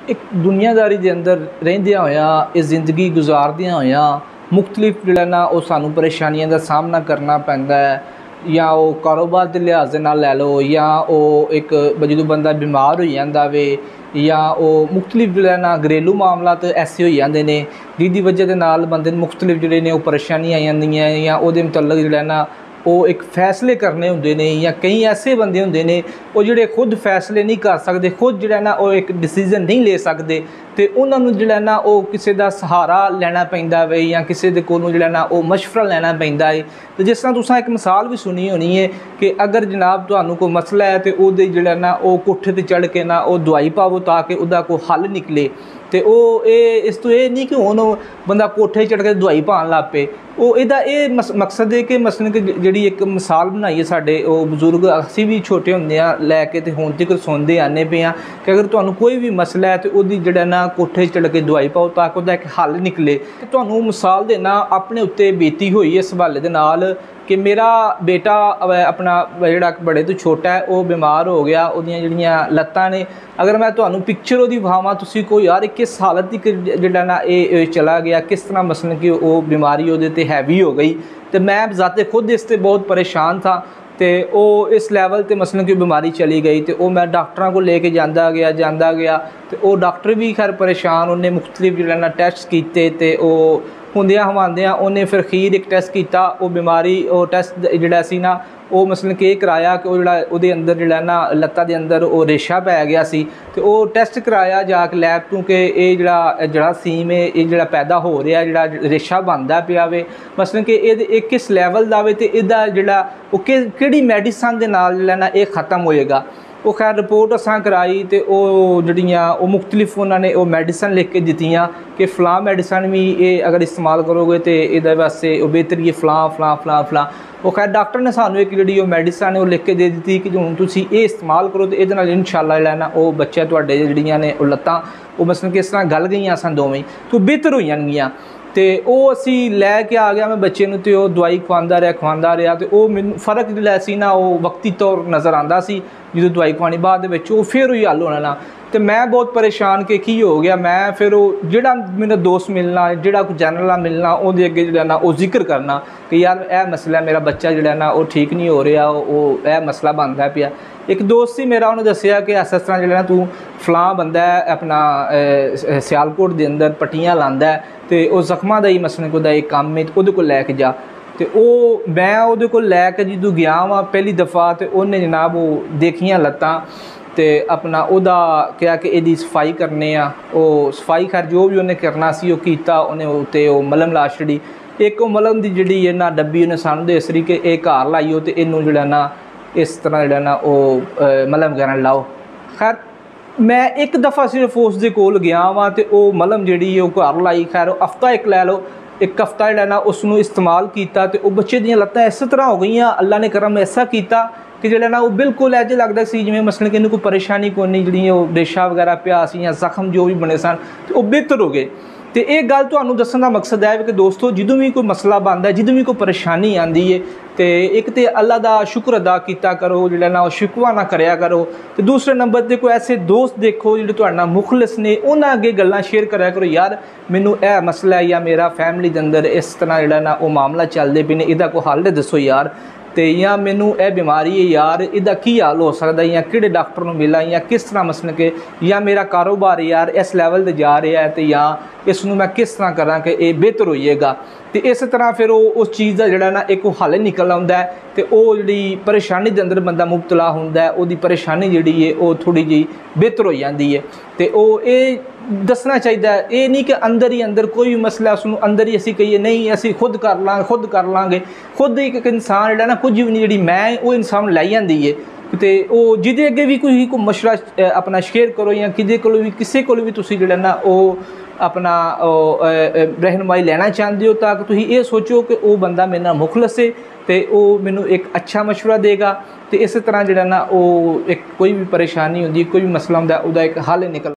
एक दुनियादारी के अंदर रहिंदियां होया इस जिंदगी गुजारदियां होया मुख्तलिफ जिहड़ा ना वो सानू परेशानियों का सामना करना पैंदा है। या वो कारोबार के लिहाज से नाल लै लो या वो एक जो बंदा बीमार हो जाता वे या वो मुख्तलिफ जिहड़ा ना घरेलू मामलात ऐसे हो जाते हैं जिसकी वजह के नाल बंदे मुख्तलिफ जिहड़े ने परेशानियां आ जांदियां या वो मुतल्लक जिहड़ा ना वो एक फैसले करने होंदे ने या कई ऐसे बंदे होंदे ने वो जिहड़े खुद फैसले नहीं कर सकते, खुद जिहड़ा ना वो एक डिसीजन नहीं ले सकते तो उन्होंने जिहड़ा ना वो किसी का सहारा लेना पैंदा वे या किसी दे कोलों जिहड़ा ना वो मशवरा लेना पैंदा है। तो जिस तरह तुसां एक मिसाल भी सुनी होनी है कि अगर जनाब तुहानू कोई मसला है तो वो जिहड़ा ना वो कोठे ते चढ़ के ना वो दवाई पावो ताकि उसका कोई हल निकले। तो वो इस तो ये नहीं कि हुण बंदा कोठे चढ़ के दवाई पान लग पे। वो इहदा ये मकसद है कि मसलन कि जिहड़ी एक मिसाल बनाई है साडे वो बजुर्ग असीं भी छोटे हुंदियां लैके ते हुण तक सुनते आने पे हाँ कि अगर तुहानू कोई भी मसला है तो उसकी जिहड़ा ना कोठे चढ़ के दवाई पाओ ताकि उसका एक हल निकले। तुहानू मिसाल देना अपने उत्ते बीती हुई इस हवाले दे नाल कि मेरा बेटा अपना जिहड़ा बड़े तो छोटा है वो बीमार हो गया, उहदियां जिहड़ियां लत्तां ने अगर मैं तुहानू पिक्चर उहदी विखावां तुसीं कोई यार किस हालत तक जिहड़ा ना ये चला गया, किस तरह मसलन कि वो बीमारी उहदे ते हैवी हो गई। तो मैं ज़ाते खुद इससे बहुत परेशान था तो वो इस लैवल ते मसलन कि बीमारी चली गई तो वो मैं डॉक्टरों को लेके जाता गया तो वो डॉक्टर भी खैर परेशान, उन्हें मुख्तलिफ जिहड़ा ना टेस्ट किए तो वो हुंदियां हवांदियां उन्हें फिर खीर एक टेस्ट किया वो बीमारी वो टेस्ट जिहड़ा सी ना वो मसलन कि कराया कि वो अंदर जिहड़ा ना लत्तां दे अंदर वो रेशा पै गया सी तो वो टेस्ट कराया जाके लैब तो कि ये जिहड़ा सीम है ये जिहड़ा पैदा हो रहा जिहड़ा रेशा बनदा पिया वे मसलन कि ये किस लैवल दा वे ते इहदा जिहड़ा वो किहड़ी मैडिसन दे नाल जिहड़ा ना ये ख़त्म होएगा। वो खैर रिपोर्ट असां कराई तो वो जिहड़ियां वो मुख्तलिफ उन्होंने वो मैडिसन लिख के दित्तियां कि फलां मैडिसन भी ये अगर इस्तेमाल करोगे तो ये वास्ते बेहतरी है फलां फलां फलां फलां। वो खैर डॉक्टर ने सानू एक जिहड़ी वो मैडिसन है वो लिख के दे दी कि हुण तुसीं ये इस्तेमाल करो तो ये इंशाअल्लाह जिहड़ा ना वो बच्चे तुहाडे जिहड़ियां ने वो लत्तां वो मसलन कि इस तरह गल गईयां सन दोवें तो बेहतर हो जाणगियां। तो वो असी लैके आ गया मैं बच्चे नूं तो दवाई खवांदा रहा तो वो मैनूं फर्क जिहड़ा सी ना वो वक्ती तौर नज़र आंदा सी जो दवाई खवानी बाद विच वो फिर ही हल होना ना। तो मैं बहुत परेशान कि की हो गया मैं फिर वो जिहड़ा मेरा दोस्त मिलना जिहड़ा कोई जनरल मिलना उहदे अगे जिहड़ा ना वो जिक्र करना कि यार यह मसला मेरा बच्चा जिहड़ा ना वो ठीक नहीं हो रहा वो यह मसला बनता पिया। एक दोस्त सी मेरा उन्हें दसिया कि इस तरह जिहड़ा तू फलां बंदा है अपना सियालकोट के अंदर पट्टियां लांदा है तो वो जख्मां दा ही मसलन कि एक काम है तो उहदे कोल लैके जा। तो वो मैं उहदे कोल लैके जो गया वा पहली दफ़ा तो उन्हें जनाब वो देखियां लत्तां तो अपना उहदा क्या कि इहदी सफाई करने आ वो सफाई खैर जो भी उन्हें करना सी वो कीता उन्हें उत्ते वो मलम ला छड़ी एक वो मलम की जिहड़ी है ना डब्बी उन्हें सानू दस रही कि एक घर लाइओ तो इनू जिहड़ा ना इस तरह जिहड़ा ना वो मलम वगैरह लाओ। खैर मैं एक दफ़ा सिर्फ उसदे कोल गया वा तो वो मलम जिहड़ी है वो घर लाई खैर हफ्ता एक लै लो एक हफ्ता जिहड़ा ना उसनू इस्तेमाल किया तो वो बच्चे दियां लत्तां इस तरह हो गई अल्लाह ने करम ऐसा किया कि जिहड़ा ना वो बिल्कुल ऐज लगता सी जिवें मसलन कि इन्हूं कोई परेशानी कोई नहीं जिहड़ी वो रेशा वगैरह पिया सी या जख्म जो भी बने सन तो वो बेहतर हो गए। तो ये गल तुहानू दस्सण दा मकसद है कि दोस्तों जदों भी कोई मसला बनता है जदों भी कोई परेशानी आती है तो एक तो अल्लाह का शुक्र अदा किया करो जिहड़ा ना शिकवा ना करया करो। तो दूसरे नंबर पर कोई ऐसे दोस्त देखो जिहड़े तुहाडे नाल मुखलिस ने उन्हां अगे गल्लां शेयर करया करो यार मैनू यह मसला है या मेरा फैमिली के अंदर इस तरह जिहड़ा ना वो मामला चलदे पे ने इहदा कोई हल दसो यार तो या मैनू यह बीमारी है यार इहदा की हल हो सकता या किहड़े डॉक्टर नूं मिला या किस तरह मसलन के या मेरा कारोबार यार इस लैवल ते जा रहा है तो या इसनूं मैं किस तरह करा कि ये बेहतर हो जाएगा। तो इस तरह फिर उस चीज़ का जिहड़ा ना एक हल निकल आता है तो वो जिहड़ी परेशानी के अंदर बंदा मुबतला होंदा है उसदी परेशानी जिहड़ी है वो थोड़ी जी बेहतर हो जाती है। तो वो ये दसना चाहिए ये नहीं कि अंदर ही अंदर कोई भी मसला उसनूं अंदर ही असीं कहिए नहीं असीं खुद कर लांगे खुद एक इंसान जिहड़ा ना कुछ भी नहीं जिहड़ी मैं वो इंसान लै जांदी है। तो वो जिहदे अगे भी कोई मशवरा अपना शेयर करो या किसी को भी तुसीं जिहड़ा ना वो अपना रहनुमाई लेना चाहते हो ताकि तुम ये सोचो कि वो बंदा मेरे नाल मुखलिस है तो वो मैनू एक अच्छा मशवरा देगा। तो इस तरह जिहड़ा ना वो एक कोई भी परेशानी होंदी कोई भी मसला होंदा उसदा एक हल निकल